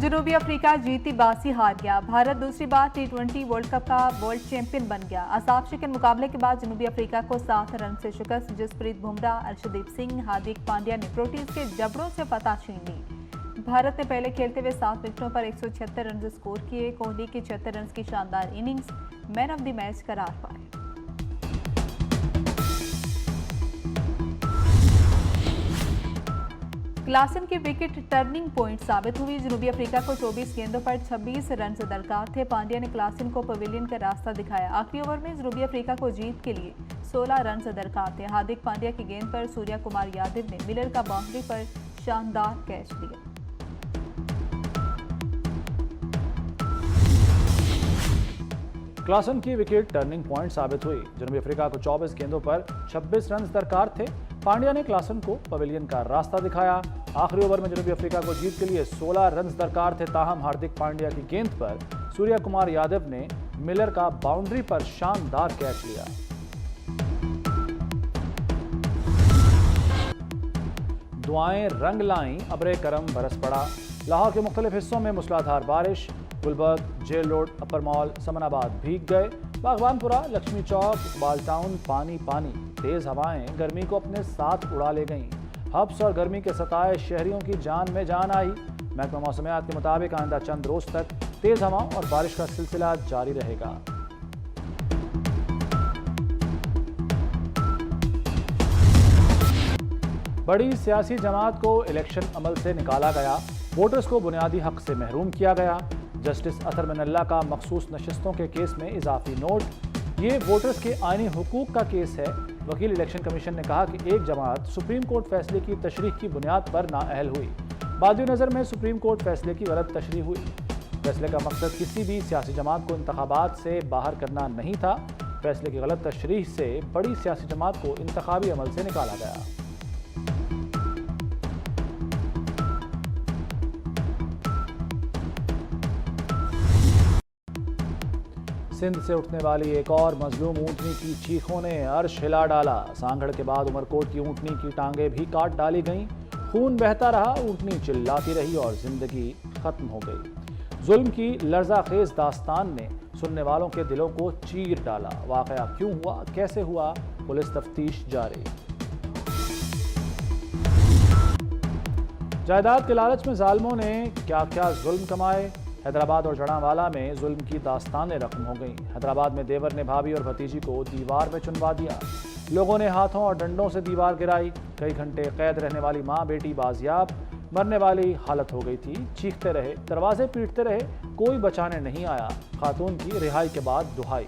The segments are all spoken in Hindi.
जनूबी अफ्रीका जीती बाजी हार गया। भारत दूसरी बार T20 वर्ल्ड कप का वर्ल्ड चैंपियन बन गया। असाफ शिकन मुकाबले के बाद जनूबी अफ्रीका को 7 रन से शिकस्त। जसप्रीत बुमराह, अर्शदीप सिंह, हार्दिक पांड्या ने प्रोटीज के जबड़ों से फतह छीन ली। भारत ने पहले खेलते हुए 7 विकेटों पर 176 रन स्कोर किए। कोहली की 76 रन की शानदार innings man of the match करार पाए। क्लासन की विकेट टर्निंग पॉइंट साबित हुई। जनूबी अफ्रीका को 24 गेंदों पर 26 रन दरकार थे। पांड्या ने क्लासन को पवेलियन का रास्ता दिखाया। आखिरी ओवर में जनूबी अफ्रीका को जीत के लिए 16 रन दरकार थे। हार्दिक पांड्या की गेंद पर सूर्या कुमार यादव ने मिलर का बाउंड्री पर शानदार कैच लिया। क्लासन की विकेट टर्निंग पॉइंट साबित हुई। जनूबी अफ्रीका को 24 गेंदों पर 26 रन दरकार थे। पांड्या ने क्लासन को पवेलियन का रास्ता दिखाया। आखिरी ओवर में जनूबी अफ्रीका को जीत के लिए 16 रन दरकार थे। ताहम हार्दिक पांड्या की गेंद पर सूर्या कुमार यादव ने मिलर का बाउंड्री पर शानदार कैच लिया। दुआएं रंग लाईं, अबरे करम बरस पड़ा। लाहौर के मुख्तलिफ हिस्सों में मूसलाधार बारिश। गुलबर्ग, जेल रोड, अपर मॉल, समनाबाद भीग गए। बागवानपुरा, लक्ष्मी चौक, इकबाल टाउन पानी पानी। तेज हवाएं गर्मी को अपने साथ उड़ा ले गईं। हब्स और गर्मी के सताए शहरियों की जान में जान आई। महकमा मौसमियात के मुताबिक आइंदा चंद रोज तक तेज हवाओं और बारिश का सिलसिला जारी रहेगा। बड़ी सियासी जमात को इलेक्शन अमल से निकाला गया। वोटर्स को बुनियादी हक से महरूम किया गया। जस्टिस अतर मिनल्ला का मखसूस नशिस्तों के केस में इजाफी नोट। ये वोटर्स के आईनी हुकूक का केस है। वकील इलेक्शन कमीशन ने कहा कि एक जमात सुप्रीम कोर्ट फैसले की तशरीह की बुनियाद पर नाअहल हुई। बादी नज़र में सुप्रीम कोर्ट फैसले की गलत तशरीह हुई। फैसले का मकसद किसी भी सियासी जमात को इंतखाबात से बाहर करना नहीं था। फैसले की गलत तशरीह से बड़ी सियासी जमात को इंतखाबी अमल से निकाला गया। सिंध से उठने वाली एक और मजलूम ऊंटनी की चीखों ने अर्श हिला डाला। सांगड़ के बाद उमरकोट की ऊंटनी की टांगें भी काट डाली गईं। खून बहता रहा, ऊंटनी चिल्लाती रही और जिंदगी खत्म हो गई। जुल्म की लर्जाखेज दास्तान ने सुनने वालों के दिलों को चीर डाला। वाकया क्यों हुआ, कैसे हुआ, पुलिस तफ्तीश जारी। जायदाद के लालच में जालिमों ने क्या क्या जुल्म कमाए। हैदराबाद और जड़ावाला में जुल्म की दास्तानें रकम हो गईं। हैदराबाद में देवर ने भाभी और भतीजी को दीवार में चुनवा दिया। लोगों ने हाथों और डंडों से दीवार गिराई। कई घंटे कैद रहने वाली मां बेटी बाजियाब। मरने वाली हालत हो गई थी। चीखते रहे, दरवाजे पीटते रहे, कोई बचाने नहीं आया। खातून की रिहाई के बाद दुहाई।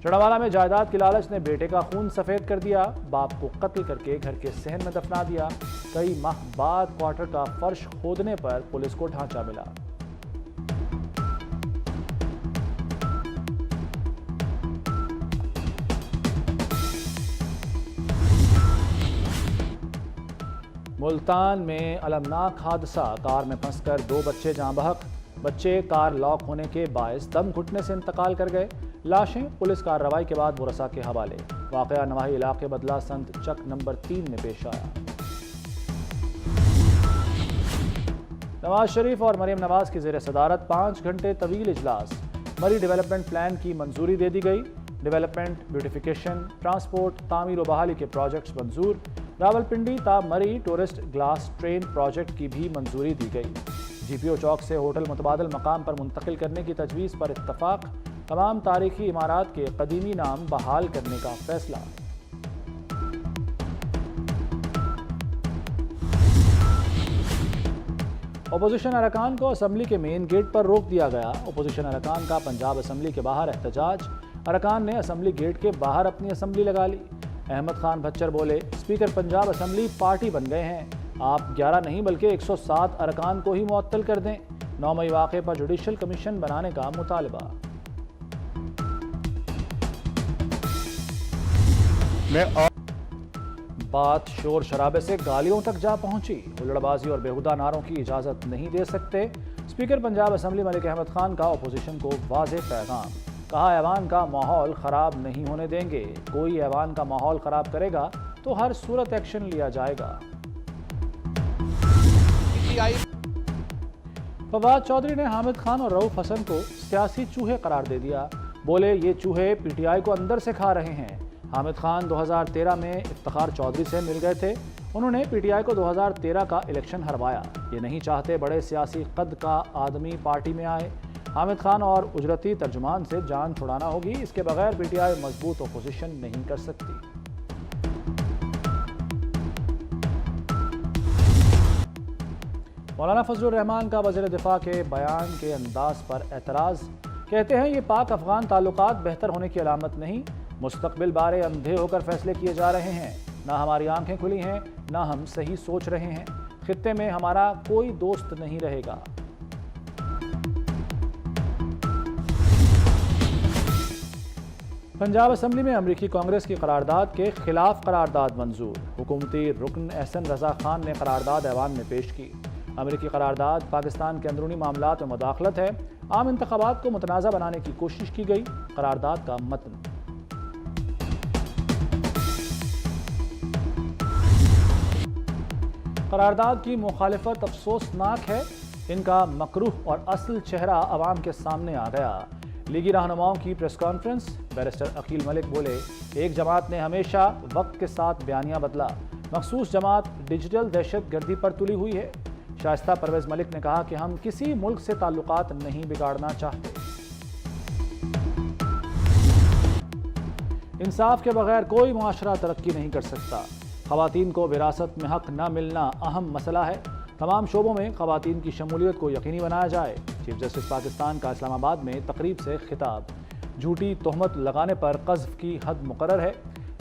जड़ावाला में जायदाद की लालच ने बेटे का खून सफ़ेद कर दिया। बाप को कत्ल करके घर के सहन में दफना दिया। कई माह बाद क्वार्टर का फर्श खोदने पर पुलिस को ढांचा मिला। मुल्तान में अलमनाक हादसा। कार में फंसकर 2 बच्चे जाँ बहक। बच्चे कार लॉक होने के बायस दम घुटने से इंतकाल कर गए। लाशें पुलिस कार्रवाई के बाद मुरसा के हवाले। वाकया नवाही इलाके बदला संत चक नंबर 3 में पेश आया। नवाज शरीफ और मरीम नवाज की ज़ेर सदारत 5 घंटे तवील इजलास। मरी डेवलपमेंट प्लान की मंजूरी दे दी गई। डेवलपमेंट, ब्यूटिफिकेशन, ट्रांसपोर्ट, तामीर व बहाली के प्रोजेक्ट्स मंजूर। रावलपिंडी ता मरी टूरिस्ट ग्लास ट्रेन प्रोजेक्ट की भी मंजूरी दी गई। GPO चौक से होटल मुतबादल मकाम पर मुंतकिल करने की तजवीज़ पर इत्तफाक। तमाम तारीखी इमारात के कदीमी नाम बहाल करने का फैसला। अपोजिशन अरकान को असम्बली के मेन गेट पर रोक दिया गया। अपोजिशन अरकान का पंजाब असम्बली के बाहर एहतजाज। अरकान ने असम्बली गेट के बाहर अपनी असम्बली लगा ली। अहमद खान भच्चर बोले, स्पीकर पंजाब असम्बली पार्टी बन गए हैं। आप 11 नहीं बल्कि 107 अरकान को ही मुअत्तल कर दें। 9 मई वाक़े पर जुडिशल कमीशन बनाने का मुतालबा। बात शोर शराबे से गालियों तक जा पहुंची। हुल्लड़बाजी और बेहुदा नारों की इजाजत नहीं दे सकते। स्पीकर पंजाब असम्बली मलिक अहमद खान का अपोजिशन को वाज़ेह पैगाम। कहा, ऐवान का माहौल ख़राब नहीं होने देंगे। कोई ऐवान का माहौल ख़राब करेगा तो हर सूरत एक्शन लिया जाएगा। फवाद चौधरी ने हामिद खान और रऊफ हसन को सियासी चूहे करार दे दिया। बोले ये चूहे पीटीआई को अंदर से खा रहे हैं। हामिद खान 2013 में इफ्तिखार चौधरी से मिल गए थे। उन्होंने पीटीआई को 2013 का इलेक्शन हरवाया। ये नहीं चाहते बड़े सियासी कद का आदमी पार्टी में आए। हामिद खान और उजरती तर्जुमान से जान छुड़ाना होगी, इसके बगैर पीटीआई मजबूत अपोजिशन नहीं कर सकती। मौलाना फजलुर रहमान का वज़ीर दिफा के बयान के अंदाज पर एतराज़। कहते हैं ये पाक अफगान ताल्लुकात बेहतर होने की अलामत नहीं, मुस्तकबिल बारे अंधे होकर फैसले किए जा रहे हैं। ना हमारी आंखें खुली हैं, ना हम सही सोच रहे हैं। खित्ते में हमारा कोई दोस्त नहीं रहेगा। पंजाब असम्बली में अमरीकी कांग्रेस की करारदाद के खिलाफ करारदाद मंजूर। हुकूमती रुकन एहसन रजा खान ने करारदाद ऐवान में पेश की। अमरीकी करारदाद पाकिस्तान के अंदरूनी मामलात में मुदाखलत है। आम इंतखाबात को मुतनाज़ा बनाने की कोशिश की गई। करारदाद का मतन। करारदाद की मुखालिफत अफसोसनाक है। इनका मकरूह और असल चेहरा अवाम के सामने आ गया। लीगी रहनुमाओं की press conference. Barrister Aqeel Malik बोले, एक जमात ने हमेशा वक्त के साथ बयानिया बदला, मखसूस जमात डिजिटल दहशत गर्दी पर तुली हुई है। शाइस्ता परवेज मलिक ने कहा कि हम किसी मुल्क से ताल्लुकात नहीं बिगाड़ना चाहते। इंसाफ के बगैर कोई मुआशरा तरक्की नहीं कर सकता। खवातीन को विरासत में हक न मिलना अहम मसला है। तमाम शोबों में खवातीन की शमूलियत को यकीनी बनाया जाए। चीफ जस्टिस पाकिस्तान का इस्लामाबाद में तकरीब से खिताब। झूठी तोहमत लगाने पर क़ज़्फ़ की हद मुकर्रर है।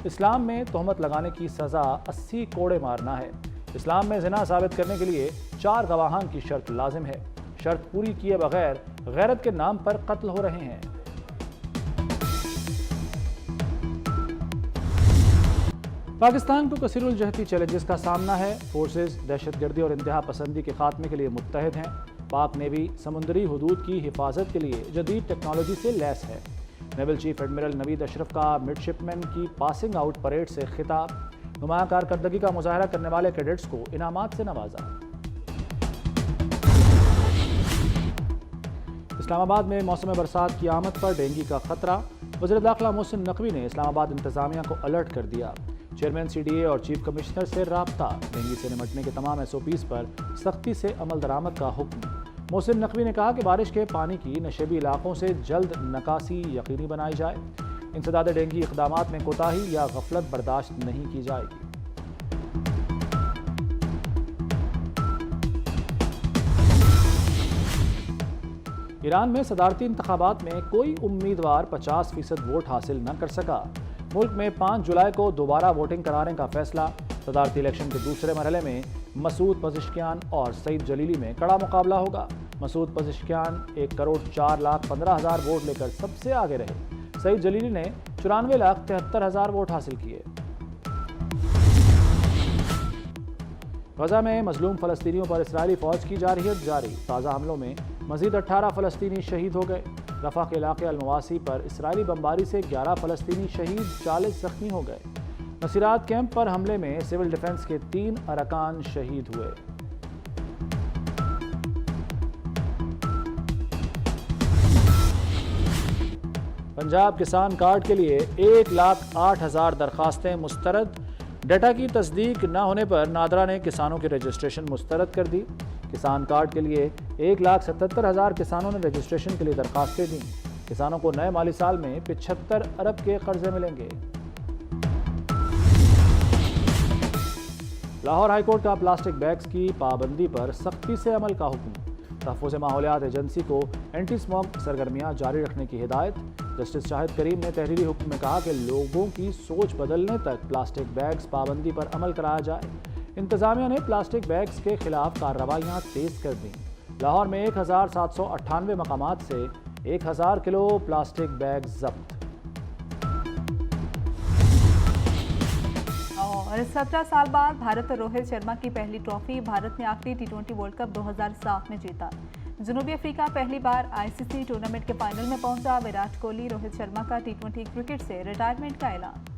इस्लाम में तोहमत लगाने की सज़ा 80 कोड़े मारना है। इस्लाम में ज़िना साबित करने के लिए 4 गवाहान की शर्त लाजिम है। शर्त पूरी किए बगैर गैरत के नाम पर कत्ल हो रहे हैं। पाकिस्तान को कसीरुल जहती चैलेंजेस का सामना है। फोर्सेस दहशतगर्दी और इंतहा पसंदी के खात्मे के लिए मुत्तहिद हैं। पाक नेवी समुद्री हदूद की हिफाजत के लिए जदीद टेक्नोलॉजी से लैस है। Naval chief admiral Naveed Ashraf का मिडशिपमैन की पासिंग आउट परेड से खिताब। नुमाया कारकर्दगी का मुजाहरा करने वाले कैडेट्स को इनामात से नवाजा। इस्लामाबाद में मौसम बरसात की आमद पर डेंगू का खतरा। वज़ीर दाखिला मोहसिन नकवी ने इस्लामाबाद इंतजामिया को अलर्ट कर दिया। चेयरमैन CDA और चीफ कमिश्नर से राब्ता। डेंगू से निपटने के तमाम SOPs पर सख्ती से अमल दरामद का हुक्म। मोहसिन नकवी ने कहा कि बारिश के पानी की नशेबी इलाकों से जल्द निकासी यकीनी बनाई जाए। इंसदाद डेंगू इक़दामात में कोताही या गफलत बर्दाश्त नहीं की जाएगी। ईरान में सदारती इंतखाबात में कोई उम्मीदवार 50% वोट हासिल न कर सका। मुल्क में 5 जुलाई को दोबारा वोटिंग कराने का फैसला। सदारती इलेक्शन के दूसरे मरहले में मसूद पज़िश्कियान और सईद जलीली में कड़ा मुकाबला होगा। मसूद पज़िश्कियान 1,04,15,000 वोट लेकर सबसे आगे रहे। सईद जलीली ने 94,73,000 वोट हासिल किए। गजा में मजलूम फ़लस्तीनियों पर इस्राएली फ़ौज की जारहियत जारी। ताज़ा हमलों में मज़ीद 18 फ़लस्तीनी शहीद हो गए। रफ़ा के इलाके अलमवासी पर इस्राएली बमबारी से 11 फ़लस्तीनी शहीद, 40 ज़ख्मी हो गए। नसीरात कैंप पर हमले में सिविल डिफेंस के 3 अरकान शहीद हुए। पंजाब किसान कार्ड के लिए 1,08,000 दरखास्तें मुस्तरद। डेटा की तस्दीक न होने पर नादरा ने किसानों की रजिस्ट्रेशन मुस्तरद कर दी। किसान कार्ड के लिए 1,77,000 किसानों ने रजिस्ट्रेशन के लिए दरखास्तें दी। किसानों को नए माली साल में 75 अरब के कर्जे मिलेंगे। लाहौर हाईकोर्ट का प्लास्टिक बैग्स की पाबंदी पर सख्ती से अमल का हुक्म। तहफ़्फ़ुज़ माहौलियात एजेंसी को एंटी स्मोक सरगर्मियाँ जारी रखने की हिदायत। जस्टिस शाहिद करीम ने तहरीरी हुक्म में कहा कि लोगों की सोच बदलने तक प्लास्टिक बैग्स पाबंदी पर अमल कराया जाए। इंतज़ामिया ने प्लास्टिक बैग्स के खिलाफ कार्रवाइयाँ तेज़ कर दी। लाहौर में 1,798 मकामात से 1,000 किलो प्लास्टिक बैग जब्त। और 17 साल बाद भारत और रोहित शर्मा की पहली ट्रॉफी। भारत ने आखिरी T20 वर्ल्ड कप 2007 में जीता। जनूबी अफ्रीका पहली बार ICC टूर्नामेंट के फाइनल में पहुंचा। विराट कोहली, रोहित शर्मा का T20 क्रिकेट से रिटायरमेंट का ऐलान।